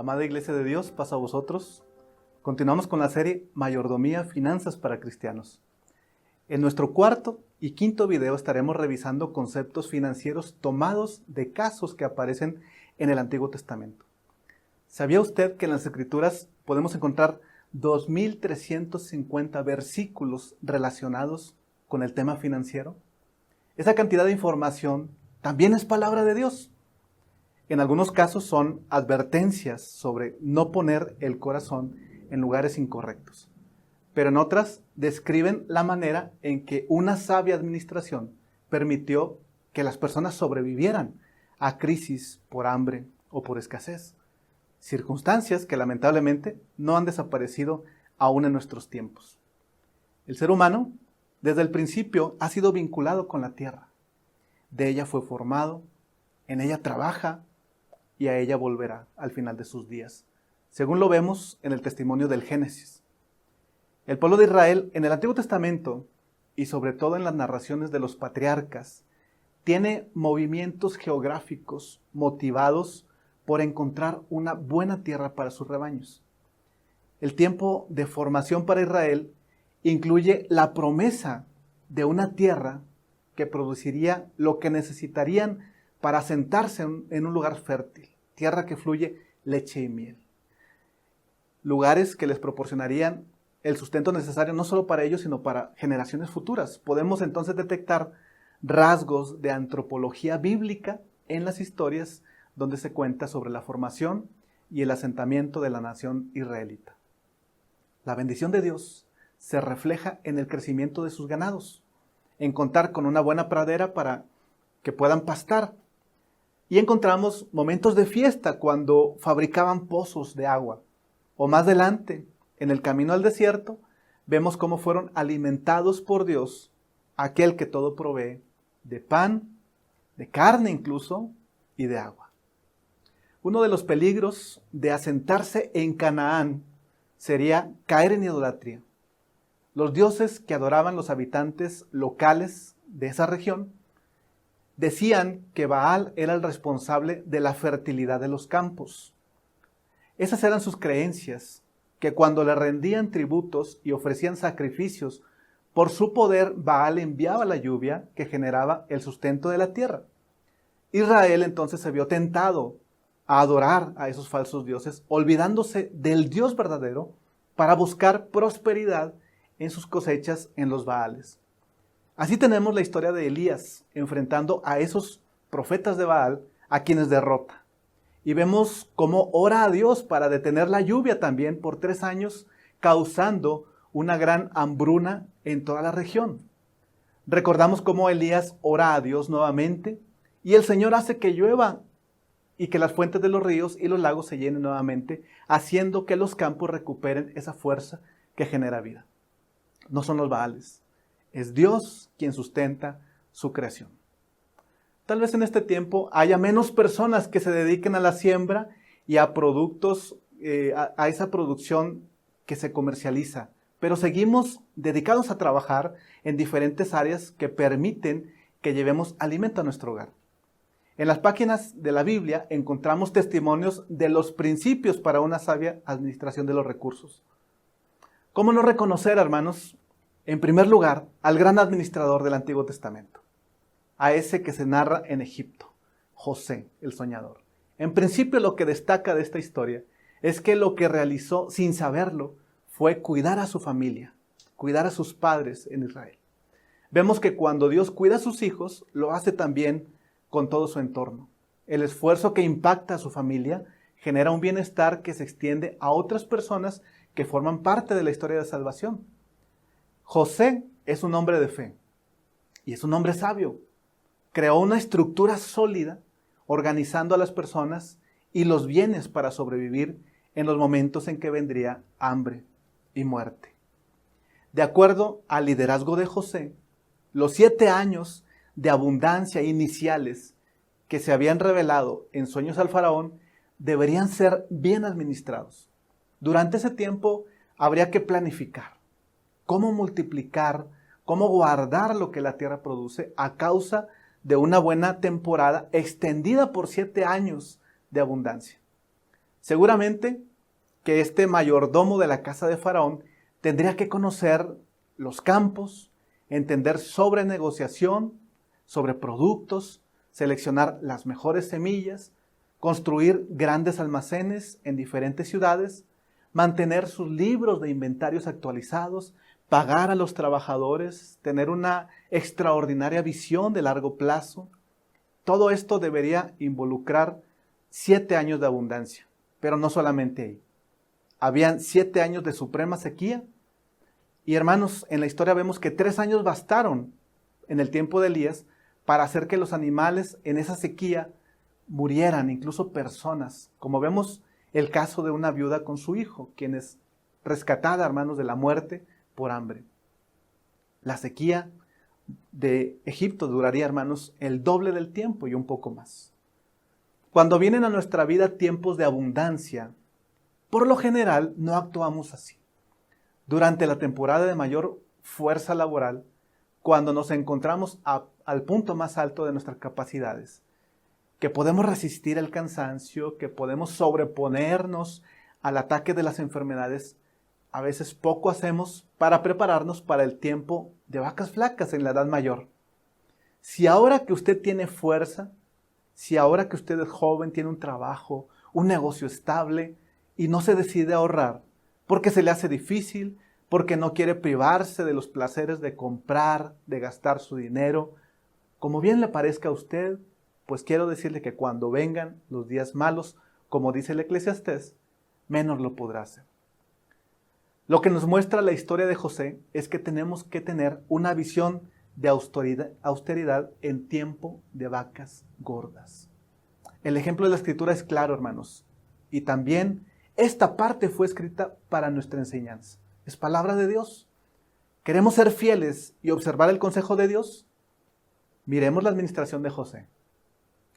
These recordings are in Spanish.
Amada Iglesia de Dios, paz a vosotros. Continuamos con la serie Mayordomía, Finanzas para Cristianos. En nuestro cuarto y quinto video estaremos revisando conceptos financieros tomados de casos que aparecen en el Antiguo Testamento. ¿Sabía usted que en las Escrituras podemos encontrar 2,350 versículos relacionados con el tema financiero? Esa cantidad de información también es palabra de Dios. En algunos casos son advertencias sobre no poner el corazón en lugares incorrectos, pero en otras describen la manera en que una sabia administración permitió que las personas sobrevivieran a crisis por hambre o por escasez, circunstancias que lamentablemente no han desaparecido aún en nuestros tiempos. El ser humano, desde el principio, ha sido vinculado con la tierra. De ella fue formado, en ella trabaja, y a ella volverá al final de sus días, según lo vemos en el testimonio del Génesis. El pueblo de Israel en el Antiguo Testamento, y sobre todo en las narraciones de los patriarcas, tiene movimientos geográficos motivados por encontrar una buena tierra para sus rebaños. El tiempo de formación para Israel incluye la promesa de una tierra que produciría lo que necesitarían para asentarse en un lugar fértil, tierra que fluye leche y miel. Lugares que les proporcionarían el sustento necesario no solo para ellos, sino para generaciones futuras. Podemos entonces detectar rasgos de antropología bíblica en las historias donde se cuenta sobre la formación y el asentamiento de la nación israelita. La bendición de Dios se refleja en el crecimiento de sus ganados, en contar con una buena pradera para que puedan pastar. Y encontramos momentos de fiesta cuando fabricaban pozos de agua. O más adelante, en el camino al desierto, vemos cómo fueron alimentados por Dios, aquel que todo provee, de pan, de carne incluso, y de agua. Uno de los peligros de asentarse en Canaán sería caer en idolatría. Los dioses que adoraban los habitantes locales de esa región decían que Baal era el responsable de la fertilidad de los campos. Esas eran sus creencias, que cuando le rendían tributos y ofrecían sacrificios, por su poder Baal enviaba la lluvia que generaba el sustento de la tierra. Israel entonces se vio tentado a adorar a esos falsos dioses, olvidándose del Dios verdadero para buscar prosperidad en sus cosechas en los Baales. Así tenemos la historia de Elías enfrentando a esos profetas de Baal a quienes derrota. Y vemos cómo ora a Dios para detener la lluvia también por 3 años, causando una gran hambruna en toda la región. Recordamos cómo Elías ora a Dios nuevamente y el Señor hace que llueva y que las fuentes de los ríos y los lagos se llenen nuevamente, haciendo que los campos recuperen esa fuerza que genera vida. No son los Baales. Es Dios quien sustenta su creación. Tal vez en este tiempo haya menos personas que se dediquen a la siembra y a productos, a esa producción que se comercializa, pero seguimos dedicados a trabajar en diferentes áreas que permiten que llevemos alimento a nuestro hogar. En las páginas de la Biblia encontramos testimonios de los principios para una sabia administración de los recursos. ¿Cómo no reconocer, hermanos, en primer lugar, al gran administrador del Antiguo Testamento, a ese que se narra en Egipto, José, el soñador? En principio, lo que destaca de esta historia es que lo que realizó sin saberlo fue cuidar a su familia, cuidar a sus padres en Israel. Vemos que cuando Dios cuida a sus hijos, lo hace también con todo su entorno. El esfuerzo que impacta a su familia genera un bienestar que se extiende a otras personas que forman parte de la historia de salvación. José es un hombre de fe y es un hombre sabio. Creó una estructura sólida organizando a las personas y los bienes para sobrevivir en los momentos en que vendría hambre y muerte. De acuerdo al liderazgo de José, los 7 años de abundancia iniciales que se habían revelado en sueños al faraón deberían ser bien administrados. Durante ese tiempo habría que planificar cómo multiplicar, cómo guardar lo que la tierra produce a causa de una buena temporada extendida por 7 años de abundancia. Seguramente que este mayordomo de la casa de Faraón tendría que conocer los campos, entender sobre negociación, sobre productos, seleccionar las mejores semillas, construir grandes almacenes en diferentes ciudades, mantener sus libros de inventarios actualizados, pagar a los trabajadores, tener una extraordinaria visión de largo plazo. Todo esto debería involucrar 7 años de abundancia, pero no solamente ahí. Habían 7 años de suprema sequía y, hermanos, en la historia vemos que 3 años bastaron en el tiempo de Elías para hacer que los animales en esa sequía murieran, incluso personas, como vemos el caso de una viuda con su hijo, quien es rescatada, hermanos, de la muerte por hambre. La sequía de Egipto duraría, hermanos, el doble del tiempo y un poco más. Cuando vienen a nuestra vida tiempos de abundancia, por lo general no actuamos así. Durante la temporada de mayor fuerza laboral, cuando nos encontramos al punto más alto de nuestras capacidades, que podemos resistir el cansancio, que podemos sobreponernos al ataque de las enfermedades, a veces poco hacemos para prepararnos para el tiempo de vacas flacas en la edad mayor. Si ahora que usted tiene fuerza, si ahora que usted es joven, tiene un trabajo, un negocio estable y no se decide a ahorrar, porque se le hace difícil, porque no quiere privarse de los placeres de comprar, de gastar su dinero, como bien le parezca a usted, pues quiero decirle que cuando vengan los días malos, como dice el Eclesiastés, menos lo podrá hacer. Lo que nos muestra la historia de José es que tenemos que tener una visión de austeridad en tiempo de vacas gordas. El ejemplo de la Escritura es claro, hermanos, y también esta parte fue escrita para nuestra enseñanza. Es palabra de Dios. ¿Queremos ser fieles y observar el consejo de Dios? Miremos la administración de José.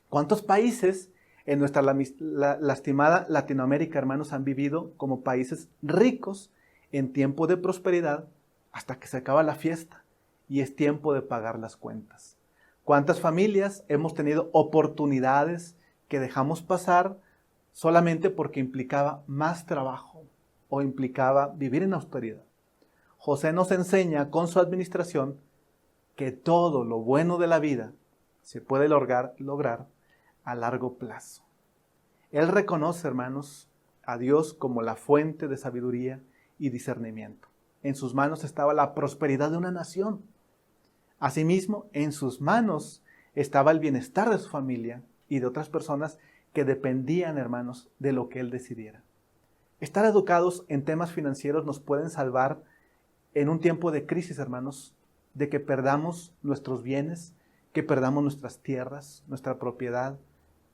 ¿Cuántos países en nuestra lastimada Latinoamérica, hermanos, han vivido como países ricos en tiempo de prosperidad hasta que se acaba la fiesta y es tiempo de pagar las cuentas? ¿Cuántas familias hemos tenido oportunidades que dejamos pasar solamente porque implicaba más trabajo o implicaba vivir en austeridad? José nos enseña con su administración que todo lo bueno de la vida se puede lograr a largo plazo. Él reconoce, hermanos, a Dios como la fuente de sabiduría y discernimiento. En sus manos estaba la prosperidad de una nación. Asimismo, en sus manos estaba el bienestar de su familia y de otras personas que dependían, hermanos, de lo que él decidiera. Estar educados en temas financieros nos pueden salvar en un tiempo de crisis, hermanos, de que perdamos nuestros bienes, que perdamos nuestras tierras, nuestra propiedad,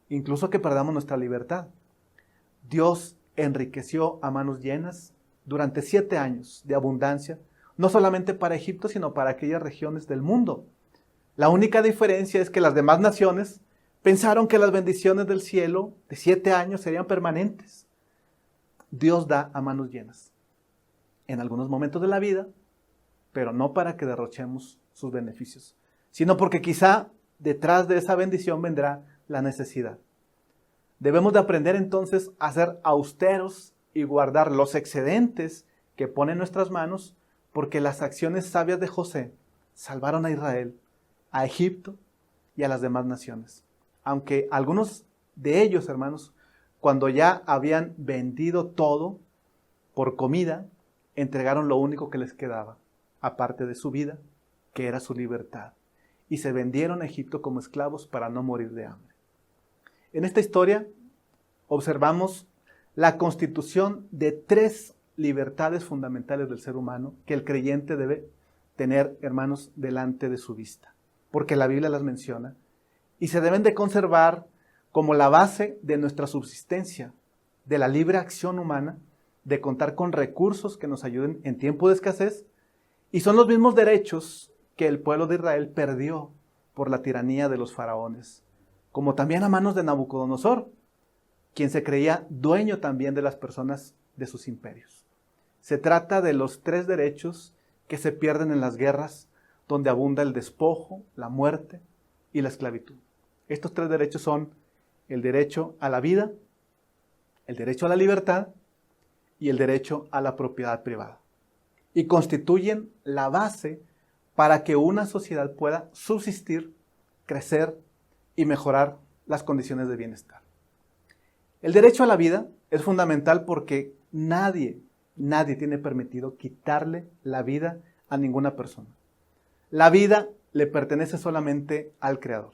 incluso que perdamos nuestra libertad. Dios enriqueció a manos llenas durante 7 años de abundancia, no solamente para Egipto, sino para aquellas regiones del mundo. La única diferencia es que las demás naciones pensaron que las bendiciones del cielo de 7 años serían permanentes. Dios da a manos llenas en algunos momentos de la vida, pero no para que derrochemos sus beneficios, sino porque quizá detrás de esa bendición vendrá la necesidad. Debemos de aprender entonces a ser austeros y guardar los excedentes que pone en nuestras manos, porque las acciones sabias de José salvaron a Israel, a Egipto y a las demás naciones. Aunque algunos de ellos, hermanos, cuando ya habían vendido todo por comida, entregaron lo único que les quedaba, aparte de su vida, que era su libertad, y se vendieron a Egipto como esclavos para no morir de hambre. En esta historia observamos la constitución de 3 libertades fundamentales del ser humano que el creyente debe tener, hermanos, delante de su vista, porque la Biblia las menciona, y se deben de conservar como la base de nuestra subsistencia, de la libre acción humana, de contar con recursos que nos ayuden en tiempo de escasez, y son los mismos derechos que el pueblo de Israel perdió por la tiranía de los faraones, como también a manos de Nabucodonosor, quien se creía dueño también de las personas de sus imperios. Se trata de los 3 derechos que se pierden en las guerras, donde abunda el despojo, la muerte y la esclavitud. Estos 3 derechos son el derecho a la vida, el derecho a la libertad y el derecho a la propiedad privada. Y constituyen la base para que una sociedad pueda subsistir, crecer y mejorar las condiciones de bienestar. El derecho a la vida es fundamental porque nadie tiene permitido quitarle la vida a ninguna persona. La vida le pertenece solamente al Creador.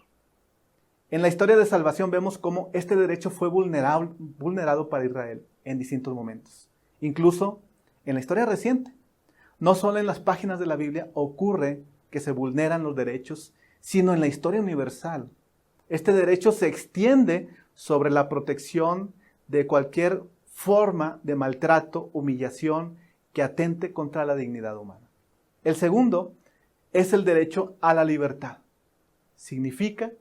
En la historia de salvación vemos cómo este derecho fue vulnerado para Israel en distintos momentos. Incluso en la historia reciente, no solo en las páginas de la Biblia ocurre que se vulneran los derechos, sino en la historia universal. Este derecho se extiende sobre la protección de cualquier forma de maltrato, humillación que atente contra la dignidad humana. El segundo es el derecho a la libertad. Significa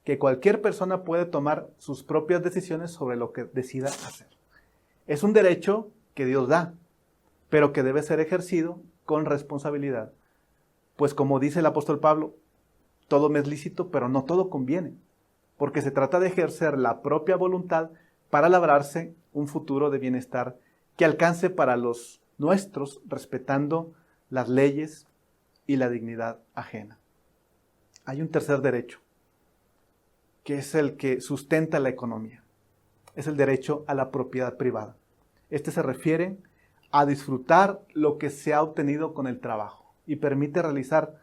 que cualquier persona puede tomar sus propias decisiones sobre lo que decida hacer. Es un derecho que Dios da, pero que debe ser ejercido con responsabilidad. Pues como dice el apóstol Pablo, todo me es lícito, pero no todo conviene, porque se trata de ejercer la propia voluntad para labrarse un futuro de bienestar que alcance para los nuestros, respetando las leyes y la dignidad ajena. Hay un tercer derecho, que es el que sustenta la economía. Es el derecho a la propiedad privada. Este se refiere a disfrutar lo que se ha obtenido con el trabajo y permite realizar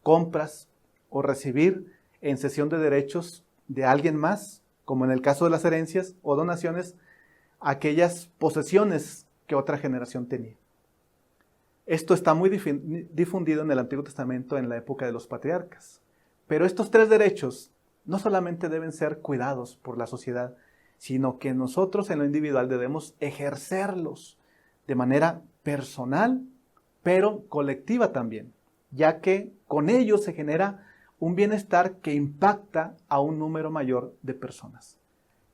compras o recibir en cesión de derechos de alguien más, como en el caso de las herencias o donaciones, aquellas posesiones que otra generación tenía. Esto está muy difundido en el Antiguo Testamento en la época de los patriarcas. Pero estos tres derechos no solamente deben ser cuidados por la sociedad, sino que nosotros en lo individual debemos ejercerlos de manera personal, pero colectiva también, ya que con ellos se genera un bienestar que impacta a un número mayor de personas.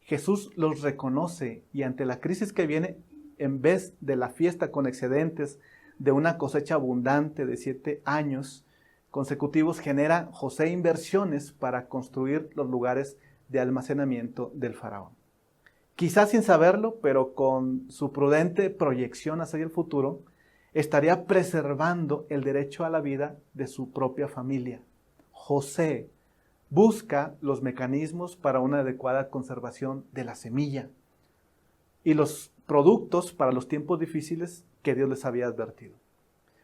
Jesús los reconoce y ante la crisis que viene, en vez de la fiesta con excedentes de una cosecha abundante de 7 años consecutivos, genera José inversiones para construir los lugares de almacenamiento del faraón. Quizás sin saberlo, pero con su prudente proyección hacia el futuro, estaría preservando el derecho a la vida de su propia familia. José busca los mecanismos para una adecuada conservación de la semilla y los productos para los tiempos difíciles que Dios les había advertido.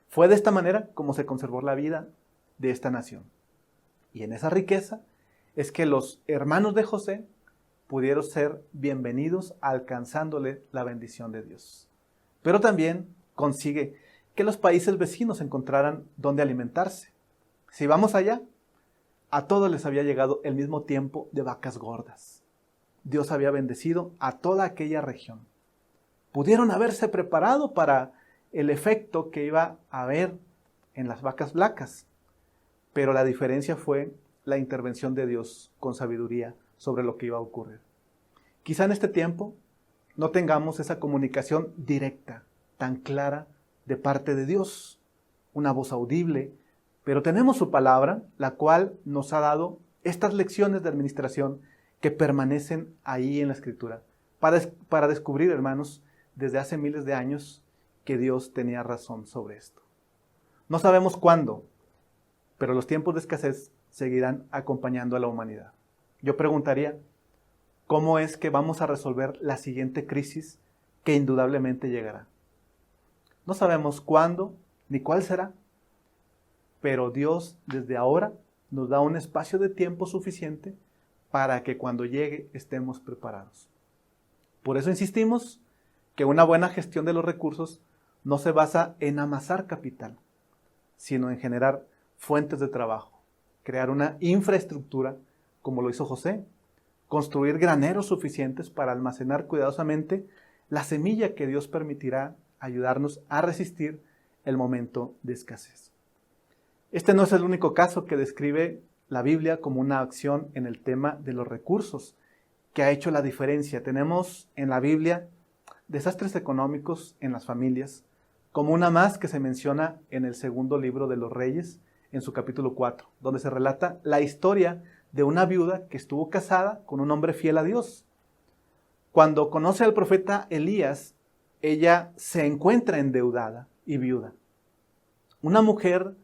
Fue de esta manera como se conservó la vida de esta nación. Y en esa riqueza es que los hermanos de José pudieron ser bienvenidos alcanzándole la bendición de Dios. Pero también consigue que los países vecinos encontraran dónde alimentarse. Si vamos allá, a todos les había llegado el mismo tiempo de vacas gordas. Dios había bendecido a toda aquella región. Pudieron haberse preparado para el efecto que iba a haber en las vacas flacas, pero la diferencia fue la intervención de Dios con sabiduría sobre lo que iba a ocurrir. Quizá en este tiempo no tengamos esa comunicación directa, tan clara de parte de Dios, una voz audible, pero tenemos su palabra, la cual nos ha dado estas lecciones de administración que permanecen ahí en la Escritura, para descubrir, hermanos, desde hace miles de años que Dios tenía razón sobre esto. No sabemos cuándo, pero los tiempos de escasez seguirán acompañando a la humanidad. Yo preguntaría, ¿cómo es que vamos a resolver la siguiente crisis que indudablemente llegará? No sabemos cuándo ni cuál será, pero Dios desde ahora nos da un espacio de tiempo suficiente para que cuando llegue estemos preparados. Por eso insistimos que una buena gestión de los recursos no se basa en amasar capital, sino en generar fuentes de trabajo, crear una infraestructura como lo hizo José, construir graneros suficientes para almacenar cuidadosamente la semilla que Dios permitirá ayudarnos a resistir el momento de escasez. Este no es el único caso que describe la Biblia como una acción en el tema de los recursos que ha hecho la diferencia. Tenemos en la Biblia desastres económicos en las familias, como una más que se menciona en el segundo libro de los Reyes, en su capítulo 4, donde se relata la historia de una viuda que estuvo casada con un hombre fiel a Dios. Cuando conoce al profeta Elías, ella se encuentra endeudada y viuda. Una mujer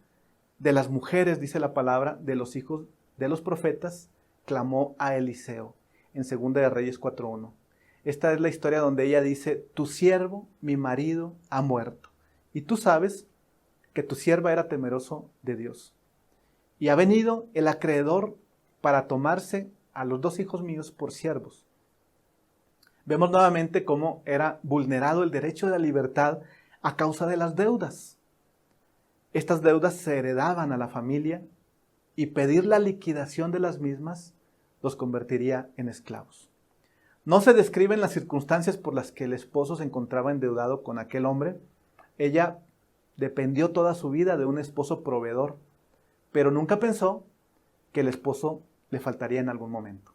de las mujeres, dice la palabra, de los hijos de los profetas, clamó a Eliseo en 2 de Reyes 4:1. Esta es la historia donde ella dice: tu siervo, mi marido, ha muerto. Y tú sabes que tu sierva era temeroso de Dios. Y ha venido el acreedor para tomarse a los 2 hijos míos por siervos. Vemos nuevamente cómo era vulnerado el derecho de la libertad a causa de las deudas. Estas deudas se heredaban a la familia y pedir la liquidación de las mismas los convertiría en esclavos. No se describen las circunstancias por las que el esposo se encontraba endeudado con aquel hombre. Ella dependió toda su vida de un esposo proveedor, pero nunca pensó que el esposo le faltaría en algún momento.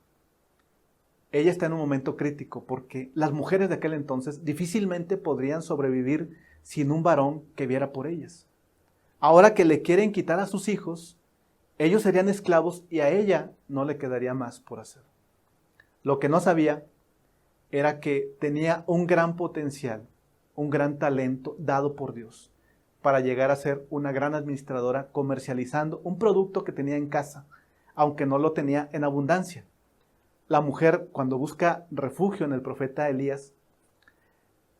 Ella está en un momento crítico porque las mujeres de aquel entonces difícilmente podrían sobrevivir sin un varón que viera por ellas. Ahora que le quieren quitar a sus hijos, ellos serían esclavos y a ella no le quedaría más por hacer. Lo que no sabía era que tenía un gran potencial, un gran talento dado por Dios para llegar a ser una gran administradora comercializando un producto que tenía en casa, aunque no lo tenía en abundancia. La mujer, cuando busca refugio en el profeta Elías,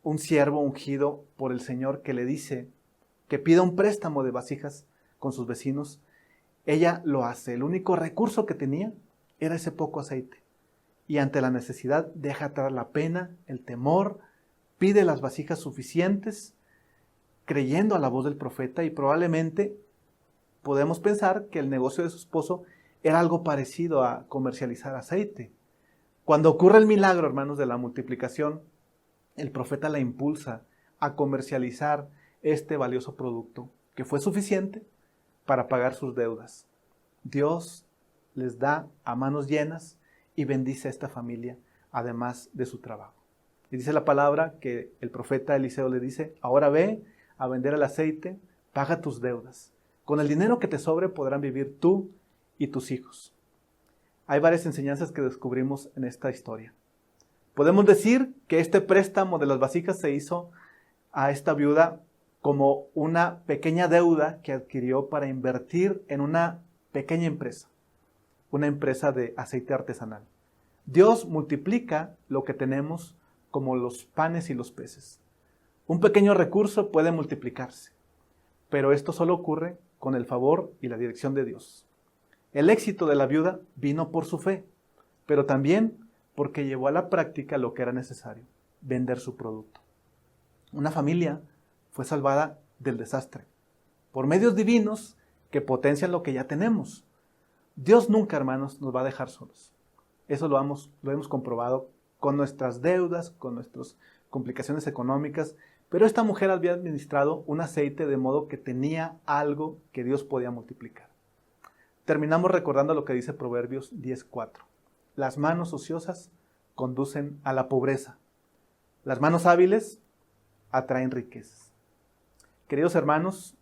un siervo ungido por el Señor que le dice que pida un préstamo de vasijas con sus vecinos, ella lo hace. El único recurso que tenía era ese poco aceite. Y ante la necesidad deja atrás la pena, el temor, pide las vasijas suficientes, creyendo a la voz del profeta, y probablemente podemos pensar que el negocio de su esposo era algo parecido a comercializar aceite. Cuando ocurre el milagro, hermanos, de la multiplicación, el profeta la impulsa a comercializar este valioso producto, que fue suficiente para pagar sus deudas. Dios les da a manos llenas y bendice a esta familia, además de su trabajo. Y dice la palabra que el profeta Eliseo le dice: ahora ve a vender el aceite, paga tus deudas. Con el dinero que te sobre podrán vivir tú y tus hijos. Hay varias enseñanzas que descubrimos en esta historia. Podemos decir que este préstamo de las vasijas se hizo a esta viuda como una pequeña deuda que adquirió para invertir en una pequeña empresa, una empresa de aceite artesanal. Dios multiplica lo que tenemos como los panes y los peces. Un pequeño recurso puede multiplicarse, pero esto solo ocurre con el favor y la dirección de Dios. El éxito de la viuda vino por su fe, pero también porque llevó a la práctica lo que era necesario: vender su producto. Una familia fue salvada del desastre por medios divinos que potencian lo que ya tenemos. Dios nunca, hermanos, nos va a dejar solos. Eso lo hemos comprobado con nuestras deudas, con nuestras complicaciones económicas, pero esta mujer había administrado un aceite de modo que tenía algo que Dios podía multiplicar. Terminamos recordando lo que dice Proverbios 10:4. Las manos ociosas conducen a la pobreza. Las manos hábiles atraen riquezas. Queridos hermanos,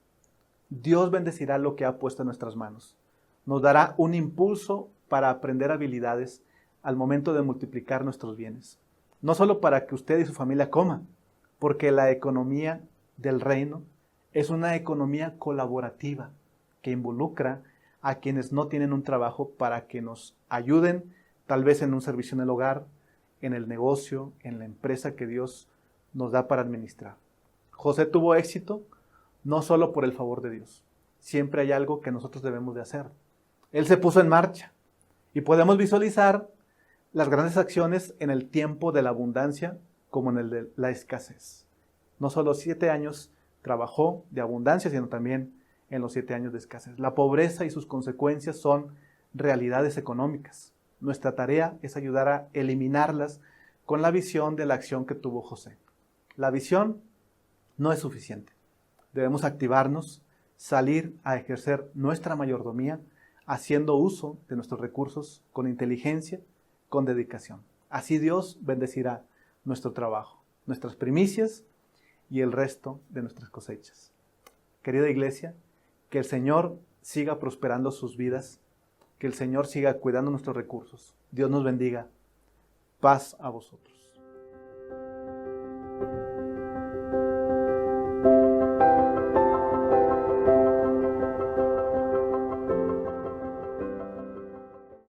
Dios bendecirá lo que ha puesto en nuestras manos. Nos dará un impulso para aprender habilidades al momento de multiplicar nuestros bienes. No solo para que usted y su familia coman, porque la economía del reino es una economía colaborativa que involucra a quienes no tienen un trabajo para que nos ayuden, tal vez en un servicio en el hogar, en el negocio, en la empresa que Dios nos da para administrar. José tuvo éxito no solo por el favor de Dios. Siempre hay algo que nosotros debemos de hacer. Él se puso en marcha y podemos visualizar las grandes acciones en el tiempo de la abundancia como en el de la escasez. No solo 7 años trabajó de abundancia, sino también en los 7 años de escasez. La pobreza y sus consecuencias son realidades económicas. Nuestra tarea es ayudar a eliminarlas con la visión de la acción que tuvo José. La visión no es suficiente. Debemos activarnos, salir a ejercer nuestra mayordomía, haciendo uso de nuestros recursos con inteligencia, con dedicación. Así Dios bendecirá nuestro trabajo, nuestras primicias y el resto de nuestras cosechas. Querida iglesia, que el Señor siga prosperando sus vidas, que el Señor siga cuidando nuestros recursos. Dios nos bendiga. Paz a vosotros.